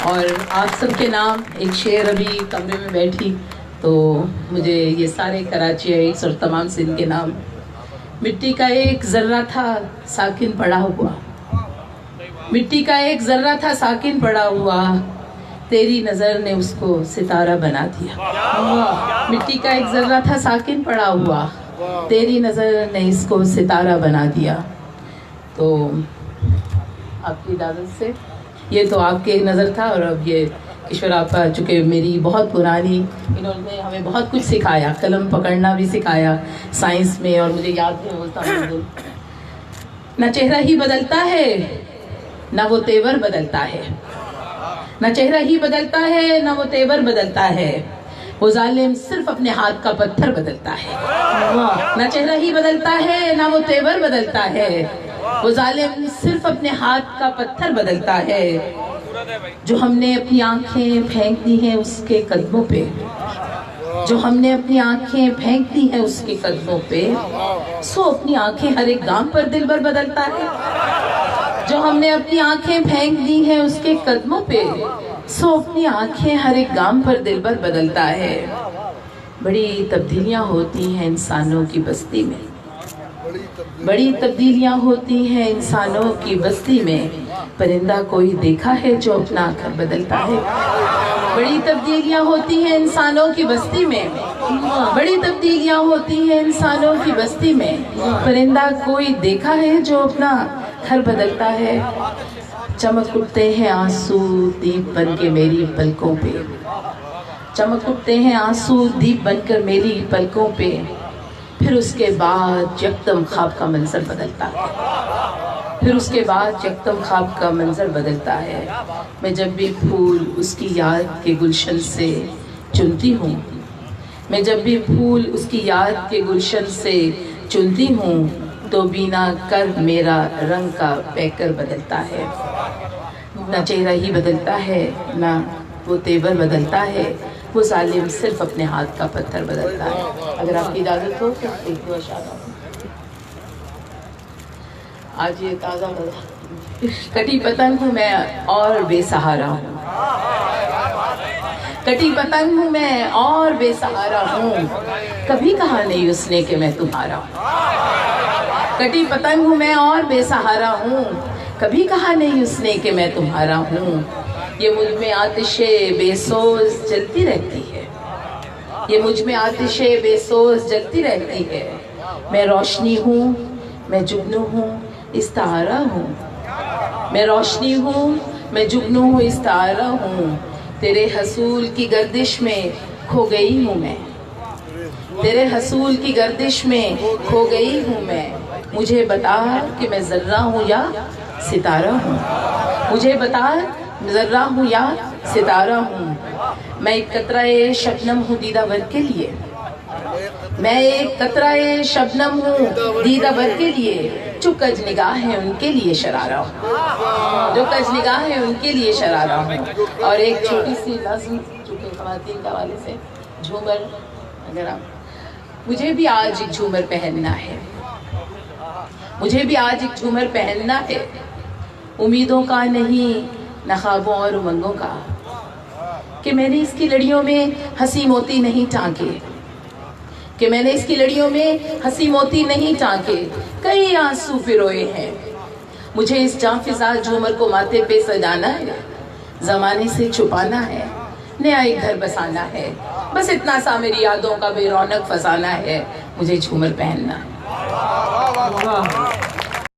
اور آپ سب کے نام ایک شعر ابھی کمرے میں بیٹھی تو مجھے یہ سارے کراچی ایٹس اور تمام سندھ کے نام. مٹی کا ایک ذرہ تھا ساکن پڑا ہوا, مٹی کا ایک ذرہ تھا ساکن پڑا ہوا, تیری نظر نے اس کو ستارہ بنا دیا. مٹی کا ایک ذرہ تھا ساکن پڑا ہوا, تیری نظر نے اس کو ستارہ بنا دیا. تو آپ کی اجازت سے یہ تو آپ کے نظر تھا, اور اب یہ کشور آپا چونکہ میری بہت پرانی, انہوں نے ہمیں بہت کچھ سکھایا, قلم پکڑنا بھی سکھایا سائنس میں, اور مجھے یاد ہے بولتا ہوں نہ چہرہ ہی بدلتا ہے نہ وہ تیور بدلتا ہے, نہ چہرہ ہی بدلتا ہے نہ وہ تیور بدلتا ہے, وہ ظالم صرف اپنے ہاتھ کا پتھر بدلتا ہے. نہ چہرہ ہی بدلتا ہے نہ وہ تیور بدلتا ہے, وہ ظالم صرف اپنے ہاتھ کا پتھر بدلتا ہے. جو ہم نے اپنی آنکھیں پھینک دی ہیں اس کے قدموں پہ, جو ہم نے اپنی آنکھیں پھینک دی ہیں اس کے قدموں پہ, سو اپنی آنکھیں ہر ایک گام پر دل بھر بدلتا ہے. جو ہم نے اپنی آنکھیں پھینک دی ہیں اس کے قدموں پہ, سو اپنی آنکھیں ہر ایک گام پر دل بھر بدلتا ہے. بڑی تبدیلیاں ہوتی ہیں انسانوں کی بستی میں, بڑی تبدیلیاں ہوتی ہیں انسانوں کی بستی میں, پرندہ کوئی دیکھا ہے جو اپنا گھر بدلتا ہے. بڑی تبدیلیاں ہوتی ہیں انسانوں کی بستی میں, بڑی تبدیلیاں ہوتی ہیں انسانوں کی بستی میں, پرندہ کوئی دیکھا ہے جو اپنا گھر بدلتا ہے. چمک اٹھتے ہیں آنسو دیپ بن کے میری پلکوں پہ, چمک اٹھتے ہیں آنسو دیپ بن کر میری پلکوں پہ, پھر اس کے بعد یکدم خواب کا منظر بدلتا ہے, پھر اس کے بعد یکدم خواب کا منظر بدلتا ہے. میں جب بھی پھول اس کی یاد کے گلشن سے چنتی ہوں, میں جب بھی پھول اس کی یاد کے گلشن سے چنتی ہوں, تو بینا کر میرا رنگ کا پیکر بدلتا ہے. نہ چہرہ ہی بدلتا ہے نہ وہ تیور بدلتا ہے, وہ ظالم صرف اپنے ہاتھ کا پتھر بدلتا ہے. اگر آپ کی اجازت ہو تو ایک دو اشعار. آج یہ تازہ کٹی پتنگ ہوں میں اور بے سہارا ہوں, کٹی پتنگ ہوں میں اور بے سہارا ہوں, کبھی کہا نہیں اس نے کہ میں تمہارا ہوں. کٹی پتنگ ہوں میں اور بے سہارا ہوں, کبھی کہا نہیں اس نے کہ میں تمہارا ہوں. یہ مجھ میں آتش بے سوز جلتی رہتی ہے, یہ مجھ میں آتش بے سوز جلتی رہتی ہے. میں روشنی ہوں میں جگنو ہوں استعارہ ہوں, میں روشنی ہوں میں جگنو ہوں استعارہ ہوں. تیرے حصول کی گردش میں کھو گئی ہوں میں, تیرے حصول کی گردش میں کھو گئی ہوں میں. مجھے بتا کہ میں ذرہ ہوں یا ستارہ ہوں, مجھے بتا ذرہ ہوں یا ستارہ ہوں. میں ایک قطرہ شبنم ہوں دیدہ بھر کے لیے, میں ایک قطرہ شبنم ہوں دیدہ بھر کے لیے. جو کج نگاہ ہے ان کے لیے شرارہ ہوں, جو کج نگاہ ہے ان کے لیے شرارہ ہوں. اور ایک چھوٹی سی نظم چونکہ خواتین کے حوالے سے, جھومر, اگر آپ, مجھے بھی آج ایک جھومر پہننا ہے, مجھے بھی آج ایک جھومر پہننا ہے. امیدوں کا نہیں نہ خوابوں اور امنگوں کا, کہ میں نے اس کی لڑیوں میں ہنسی موتی نہیں ٹانکے, کہ میں نے اس کی لڑیوں میں ہنسی موتی نہیں ٹانکے. کئی آنسو پروئے ہیں, مجھے اس جاں فضا جھومر کو ماتھے پہ سجانا ہے, زمانے سے چھپانا ہے, نیا ایک گھر بسانا ہے. بس اتنا سا میری یادوں کا بے رونق فسانا ہے, مجھے جھومر پہننا ہے.